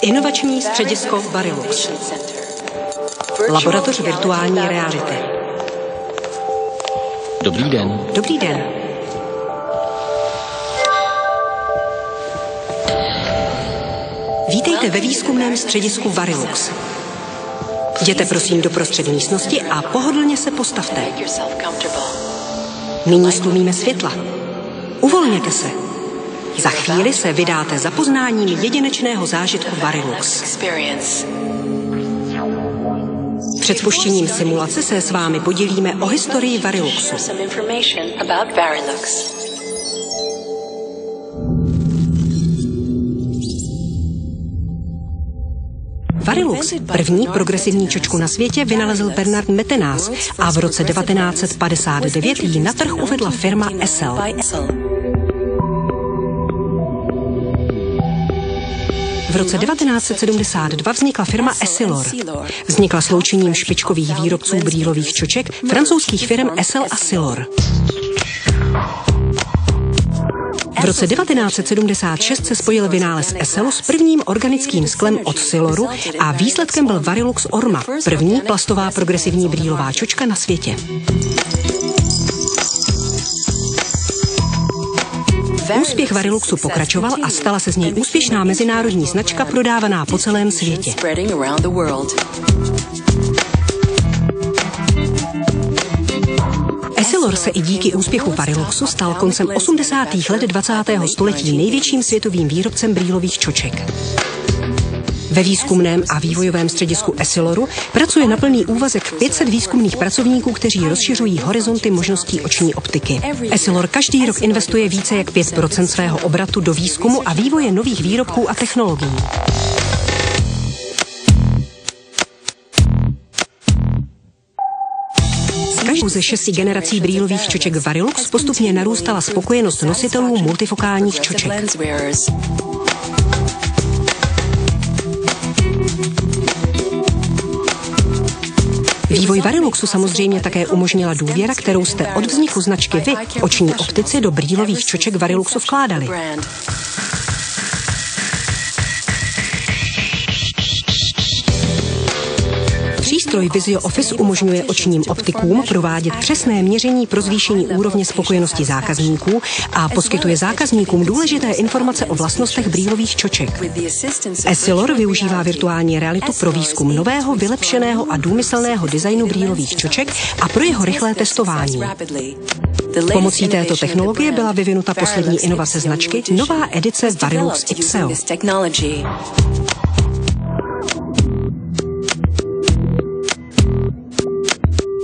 Inovační středisko Varilux. Laboratoř virtuální reality. Dobrý den. Dobrý den. Vítejte ve výzkumném středisku Varilux. Jděte prosím do prostřed místnosti a pohodlně se postavte. Nyní stlumíme světla. Uvolněte se. Za chvíli se vydáte za poznáním jedinečného zážitku Varilux. Před spuštěním simulace se s vámi podělíme o historii Variluxu. Varilux, první progresivní čočku na světě, vynalezl Bernard Metenaz a v roce 1959 ji na trh uvedla firma Essel. V roce 1972 vznikla firma Essilor. Vznikla sloučením špičkových výrobců brýlových čoček francouzských firm Essel a Silor. V roce 1976 se spojil vynález Esselu s prvním organickým sklem od Siloru a výsledkem byl Varilux Orma, první plastová progresivní brýlová čočka na světě. Úspěch Variluxu pokračoval a stala se z něj úspěšná mezinárodní značka prodávaná po celém světě. Essilor se i díky úspěchu Variluxu stal koncem 80. let 20. století největším světovým výrobcem brýlových čoček. Ve výzkumném a vývojovém střediskuEssiloru pracuje na plný úvazek 500 výzkumných pracovníků, kteří rozšiřují horizonty možností oční optiky. Essilor každý rok investuje více jak 5% svého obratu do výzkumu a vývoje nových výrobků a technologií. S každou ze 6 generací brýlových čoček Varilux postupně narůstala spokojenost nositelů multifokálních čoček. Vývoj Variluxu samozřejmě také umožnila důvěra, kterou jste od vzniku značky vy, oční optici, do brýlových čoček Variluxu vkládali. Přístroj Vizio Office umožňuje očním optikům provádět přesné měření pro zvýšení úrovně spokojenosti zákazníků a poskytuje zákazníkům důležité informace o vlastnostech brýlových čoček. Essilor využívá virtuální realitu pro výzkum nového, vylepšeného a důmyslného designu brýlových čoček a pro jeho rychlé testování. Pomocí této technologie byla vyvinuta poslední inovace značky, nová edice Varilux XL.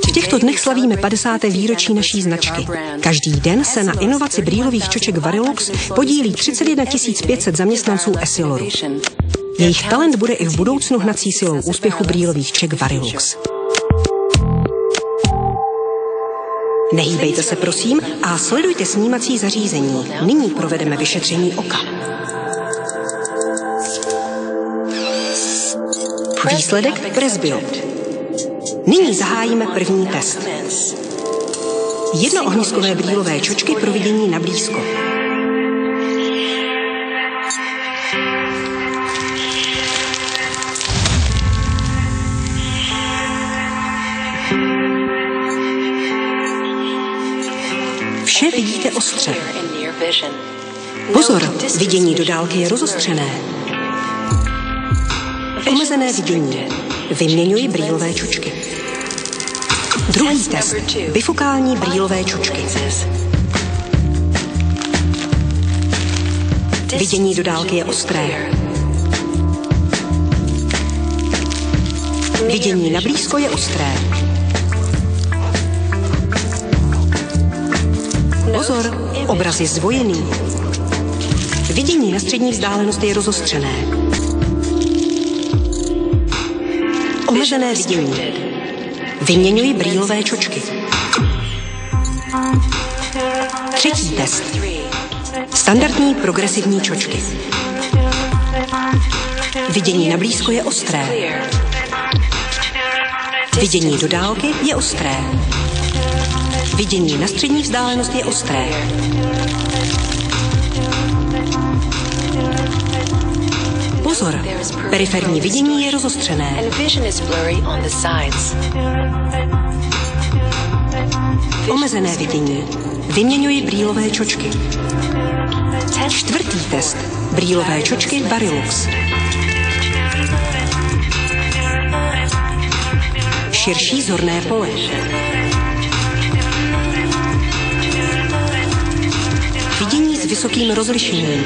V těchto dnech slavíme 50. výročí naší značky. Každý den se na inovaci brýlových čoček Varilux podílí 31 500 zaměstnanců Essiloru. Jejich talent bude i v budoucnu hnací silou úspěchu brýlových čoček Varilux. Nehýbejte se prosím a sledujte snímací zařízení. Nyní provedeme vyšetření oka. Výsledek Presbyopt. Nyní zahájíme první test. Jednoohniskové brýlové čočky pro vidění na blízko. Vše vidíte ostře. Pozor, vidění do dálky je rozostřené. Omezené vidění. Vyměňuji brýlové čočky. Druhý test. Bifokální brýlové čočky. Vidění do dálky je ostré. Vidění na blízko je ostré. Pozor, obraz je zdvojený. Vidění na střední vzdálenost je rozostřené. Omezené vidění. Vyměňuji brýlové čočky. Třetí test. Standardní progresivní čočky. Vidění na blízko je ostré. Vidění do dálky je ostré. Vidění na střední vzdálenost je ostré. Pozor, periferní vidění je rozostřené. Omezené vidění. Vyměňuji brýlové čočky. Čtvrtý test. Brýlové čočky Varilux. Širší zorné pole. Vidění s vysokým rozlišením.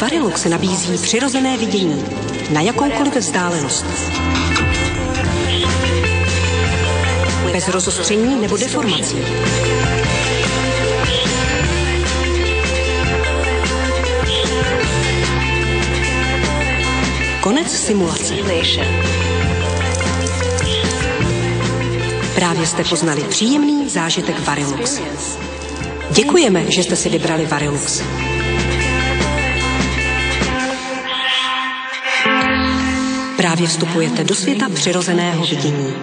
Varilux nabízí přirozené vidění na jakoukoliv vzdálenost. Bez rozostření nebo deformací. Konec simulace. Právě jste poznali příjemný zážitek Varilux. Děkujeme, že jste si vybrali Varilux. Právě vstupujete do světa přirozeného vidění.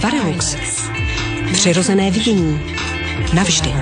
Varilux. Přirozené vidění. Navždy.